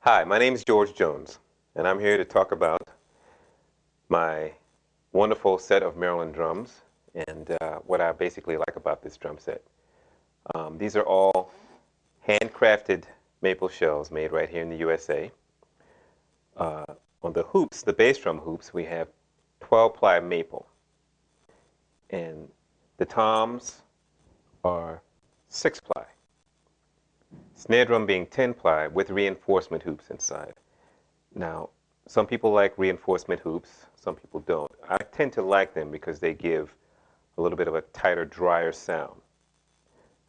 Hi, my name is George Jones, and I'm here to talk about my wonderful set of Maryland drums and what I basically like about this drum set. These are all handcrafted maple shells made right here in the USA. Uh, on the hoops, the bass drum hoops, we have 12-ply maple, and the toms are 6-ply. Snare drum being 10-ply with reinforcement hoops inside. Now, some people like reinforcement hoops, some people don't. I tend to like them because they give a little bit of a tighter, drier sound,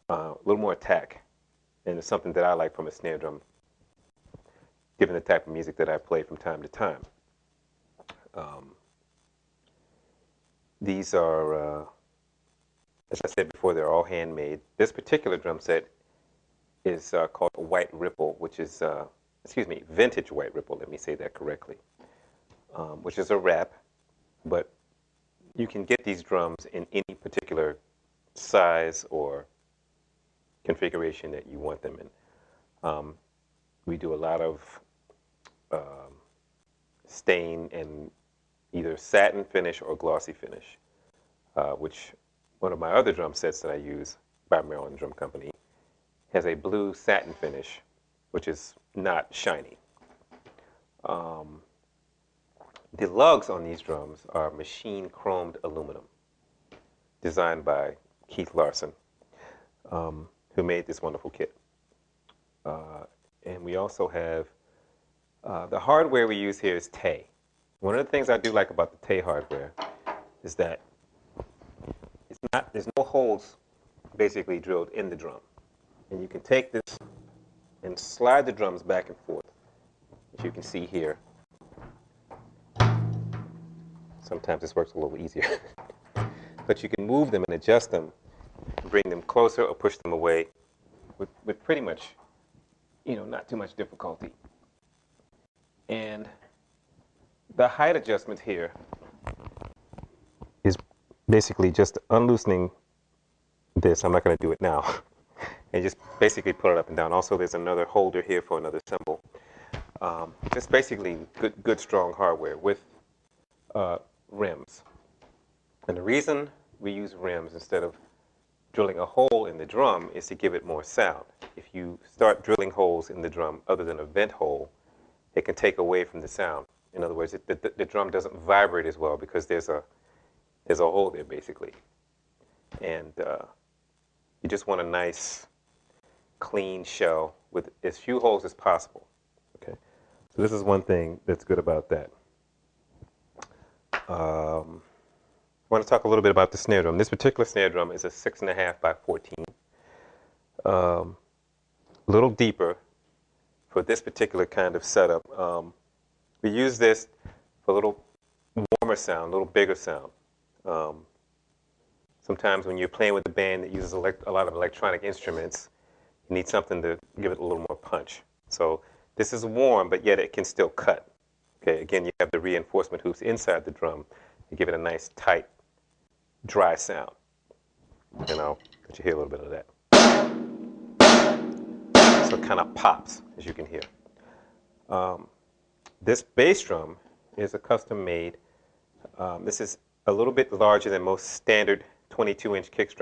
a little more attack, and it's something that I like from a snare drum, given the type of music that I play from time to time. These are, as I said before, they're all handmade. This particular drum set is called a White Ripple, which is, vintage White Ripple, let me say that correctly, which is a wrap, but you can get these drums in any particular size or configuration that you want them in. We do a lot of stain and either satin finish or glossy finish, which one of my other drum sets that I use by Maryland Drum Company has a blue satin finish, which is not shiny. The lugs on these drums are machine chromed aluminum, designed by Keith Larson, who made this wonderful kit. And we also have, the hardware we use here is Tay. One of the things I do like about the Tay hardware is that there's no holes basically drilled in the drum. And you can take this and slide the drums back and forth, as you can see here. Sometimes this works a little easier. But you can move them and adjust them, bring them closer or push them away with pretty much, not too much difficulty. And the height adjustment here is basically just unloosening this. I'm not going to do it now. And just basically put it up and down. Also, there's another holder here for another cymbal. Just basically good strong hardware with rims. And the reason we use rims instead of drilling a hole in the drum is to give it more sound. If you start drilling holes in the drum other than a vent hole, it can take away from the sound. In other words, the drum doesn't vibrate as well because there's a hole there basically. And you just want a nice clean shell with as few holes as possible. Okay, so this is one thing that's good about that. I want to talk a little bit about the snare drum. This particular snare drum is a 6.5 by 14. A little deeper for this particular kind of setup. We use this for a little warmer sound, a little bigger sound. Sometimes when you're playing with a band that uses a lot of electronic instruments, you need something to give it a little more punch. So this is warm, but yet it can still cut. Okay, again, you have the reinforcement hoops inside the drum to give it a nice, tight, dry sound. And I'll let you hear a little bit of that. So it kind of pops, as you can hear. This bass drum is a custom made. This is a little bit larger than most standard 22-inch kick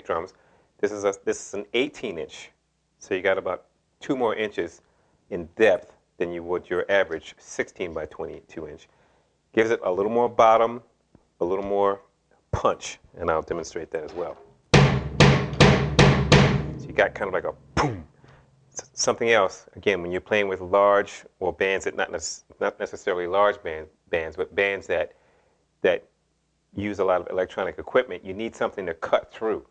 drums. This is an 18-inch, so you got about 2 more inches in depth than you would your average 16 by 22-inch. Gives it a little more bottom, a little more punch, and I'll demonstrate that as well. So you got kind of like a boom. Something else, again, when you're playing with large or bands that not necessarily large bands, but bands that use a lot of electronic equipment, you need something to cut through.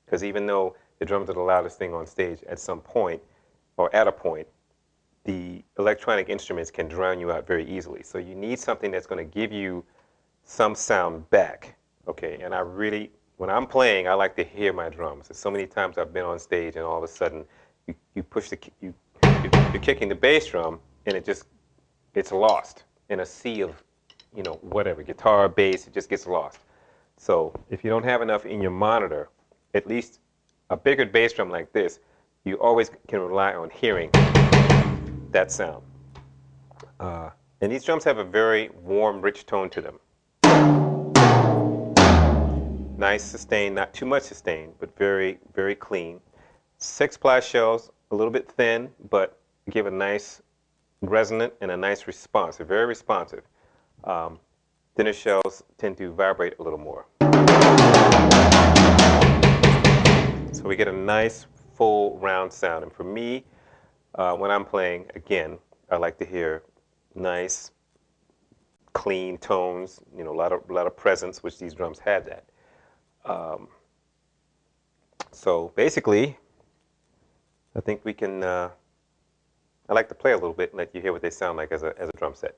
Because even though the drums are the loudest thing on stage at some point, or at a point, the electronic instruments can drown you out very easily. So you need something that's going to give you some sound back. Okay, and when I'm playing, I like to hear my drums. There's so many times I've been on stage and all of a sudden you're kicking the bass drum and it's lost in a sea of, whatever, guitar, bass, it just gets lost. So if you don't have enough in your monitor, at least a bigger bass drum like this, you always can rely on hearing that sound. And these drums have a very warm, rich tone to them. Nice sustain, not too much sustain, but very, very clean. 6-ply shells, a little bit thin, but give a nice resonant and a nice response. They're very responsive. Thinner shells tend to vibrate a little more. So we get a nice, full, round sound. And for me, when I'm playing, again, I like to hear nice, clean tones, you know, a lot of presence, which these drums have that. So basically, I think we can, I like to play a little bit and let you hear what they sound like as a drum set.